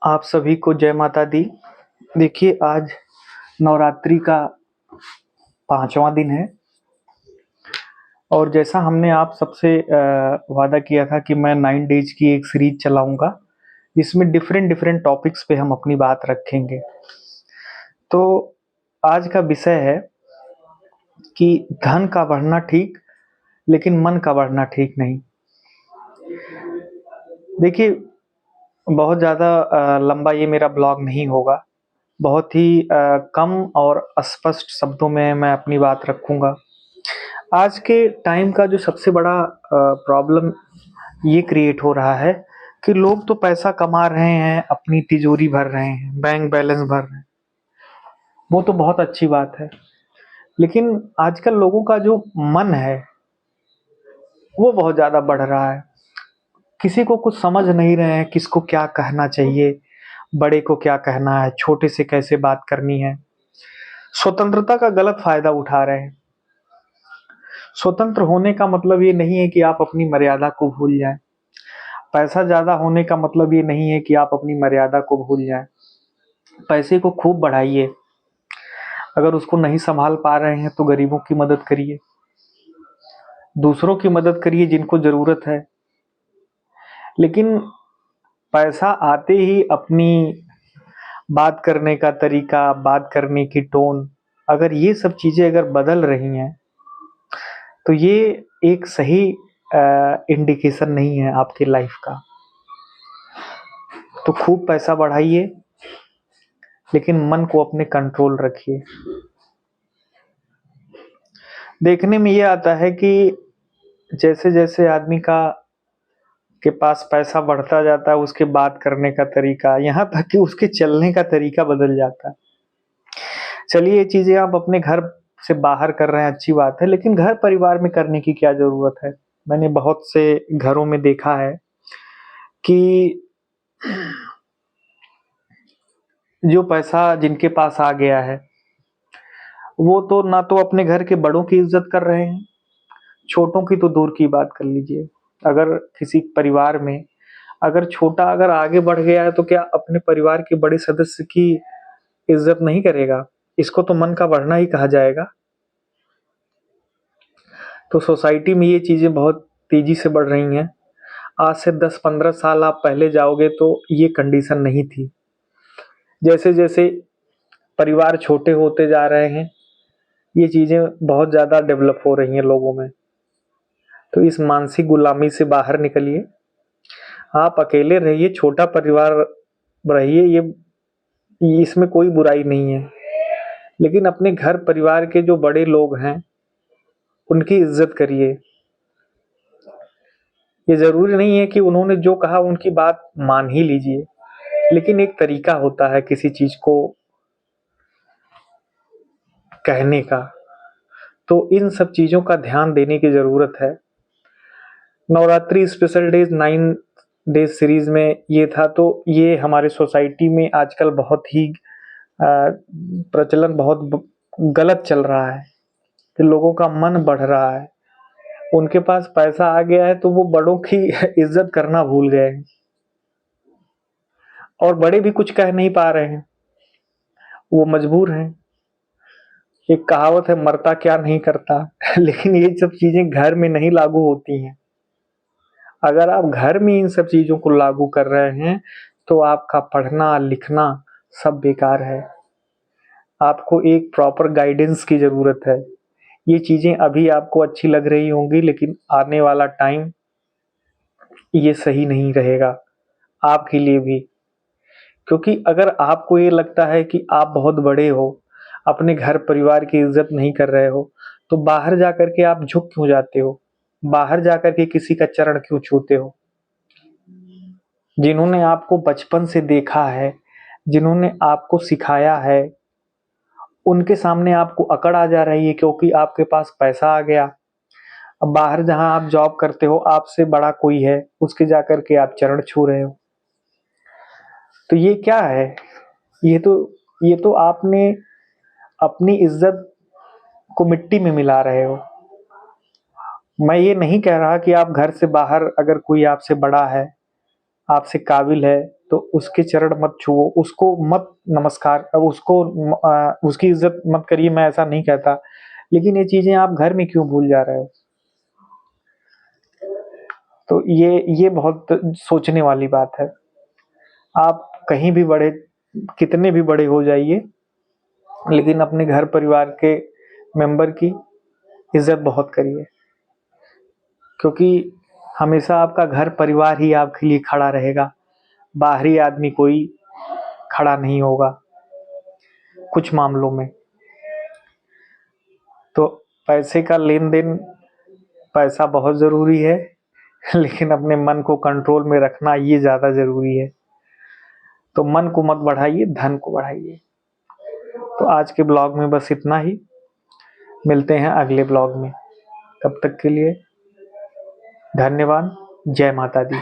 आप सभी को जय माता दी। देखिए, आज नवरात्रि का 5वां दिन है और जैसा हमने आप सबसे वादा किया था कि मैं 9 डेज की एक सीरीज चलाऊंगा जिसमें डिफरेंट डिफरेंट टॉपिक्स पे हम अपनी बात रखेंगे। तो आज का विषय है कि धन का बढ़ना ठीक, लेकिन मन का बढ़ना ठीक नहीं। देखिए, बहुत ज़्यादा लंबा ये मेरा ब्लॉग नहीं होगा। बहुत ही कम और स्पष्ट शब्दों में मैं अपनी बात रखूंगा। आज के टाइम का जो सबसे बड़ा प्रॉब्लम ये क्रिएट हो रहा है कि लोग तो पैसा कमा रहे हैं, अपनी तिजोरी भर रहे हैं, बैंक बैलेंस भर रहे हैं। वो तो बहुत अच्छी बात है, लेकिन आजकल लोगों का जो मन है वो बहुत ज़्यादा बढ़ रहा है। किसी को कुछ समझ नहीं रहे हैं, किसको क्या कहना चाहिए, बड़े को क्या कहना है, छोटे से कैसे बात करनी है। स्वतंत्रता का गलत फायदा उठा रहे हैं। स्वतंत्र होने का मतलब ये नहीं है कि आप अपनी मर्यादा को भूल जाएं। पैसा ज्यादा होने का मतलब ये नहीं है कि आप अपनी मर्यादा को भूल जाएं। पैसे को खूब बढ़ाइए, अगर उसको नहीं संभाल पा रहे हैं तो गरीबों की मदद करिए, दूसरों की मदद करिए जिनको जरूरत है। लेकिन पैसा आते ही अपनी बात करने का तरीका, बात करने की टोन, अगर ये सब चीजें अगर बदल रही हैं तो ये एक सही इंडिकेशन नहीं है आपकी लाइफ का। तो खूब पैसा बढ़ाइए, लेकिन मन को अपने कंट्रोल रखिए। देखने में ये आता है कि जैसे जैसे आदमी का के पास पैसा बढ़ता जाता है, उसके बात करने का तरीका, यहाँ तक कि उसके चलने का तरीका बदल जाता है। चलिए, ये चीजें आप अपने घर से बाहर कर रहे हैं, अच्छी बात है, लेकिन घर परिवार में करने की क्या जरूरत है। मैंने बहुत से घरों में देखा है कि जो पैसा जिनके पास आ गया है वो तो ना तो अपने घर के बड़ों की इज्जत कर रहे हैं, छोटों की तो दूर की बात कर लीजिए। अगर किसी परिवार में अगर छोटा अगर आगे बढ़ गया है तो क्या अपने परिवार के बड़े सदस्य की इज्जत नहीं करेगा? इसको तो मन का बढ़ना ही कहा जाएगा। तो सोसाइटी में ये चीजें बहुत तेजी से बढ़ रही हैं। आज से 10-15 साल आप पहले जाओगे तो ये कंडीशन नहीं थी। जैसे जैसे परिवार छोटे होते जा रहे हैं, ये चीजें बहुत ज्यादा डेवलप हो रही हैं लोगों में। तो इस मानसिक गुलामी से बाहर निकलिए। आप अकेले रहिए, छोटा परिवार रहिए, ये इसमें कोई बुराई नहीं है। लेकिन अपने घर परिवार के जो बड़े लोग हैं उनकी इज्जत करिए। ये जरूरी नहीं है कि उन्होंने जो कहा उनकी बात मान ही लीजिए, लेकिन एक तरीका होता है किसी चीज को कहने का। तो इन सब चीजों का ध्यान देने की जरूरत है। Navratri special days 9 days series में ये था, तो ये हमारे सोसाइटी में आजकल बहुत ही प्रचलन बहुत गलत चल रहा है कि लोगों का मन बढ़ रहा है। उनके पास पैसा आ गया है तो वो बड़ों की इज्जत करना भूल गए हैं, और बड़े भी कुछ कह नहीं पा रहे हैं, वो मजबूर हैं। एक कहावत है, मरता क्या नहीं करता। लेकिन ये सब चीजें घर में नहीं लागू होती हैं। अगर आप घर में इन सब चीजों को लागू कर रहे हैं तो आपका पढ़ना लिखना सब बेकार है। आपको एक प्रॉपर गाइडेंस की जरूरत है। ये चीजें अभी आपको अच्छी लग रही होंगी, लेकिन आने वाला टाइम ये सही नहीं रहेगा आपके लिए भी। क्योंकि अगर आपको ये लगता है कि आप बहुत बड़े हो, अपने घर परिवार की इज्जत नहीं कर रहे हो, तो बाहर जाकर के आप झुक क्यों जाते हो? बाहर जाकर के किसी का चरण क्यों छूते हो? जिन्होंने आपको बचपन से देखा है, जिन्होंने आपको सिखाया है, उनके सामने आपको अकड़ आ जा रही है क्योंकि आपके पास पैसा आ गया। अब बाहर जहां आप जॉब करते हो, आपसे बड़ा कोई है, उसके जाकर के आप चरण छू रहे हो। तो ये क्या है? ये तो ये तो आपने अपनी इज्जत को मिट्टी में मिला रहे हो। मैं ये नहीं कह रहा कि आप घर से बाहर अगर कोई आपसे बड़ा है, आपसे काबिल है, तो उसके चरण मत छुओ, उसको मत नमस्कार उसको उसकी इज़्ज़त मत करिए, मैं ऐसा नहीं कहता। लेकिन ये चीज़ें आप घर में क्यों भूल जा रहे हो? तो ये बहुत सोचने वाली बात है। आप कहीं भी बड़े कितने भी बड़े हो जाइए, लेकिन अपने घर परिवार के मेंबर की इज़्ज़त बहुत करिए। क्योंकि हमेशा आपका घर परिवार ही आपके लिए खड़ा रहेगा, बाहरी आदमी कोई खड़ा नहीं होगा, कुछ मामलों में। तो पैसे का लेन-देन, पैसा बहुत ज़रूरी है, लेकिन अपने मन को कंट्रोल में रखना ये ज़्यादा ज़रूरी है। तो मन को मत बढ़ाइए, धन को बढ़ाइए। तो आज के ब्लॉग में बस इतना ही, मिलते हैं अगले ब्लॉग में। तब तक के लिए धन्यवाद। जय माता दी।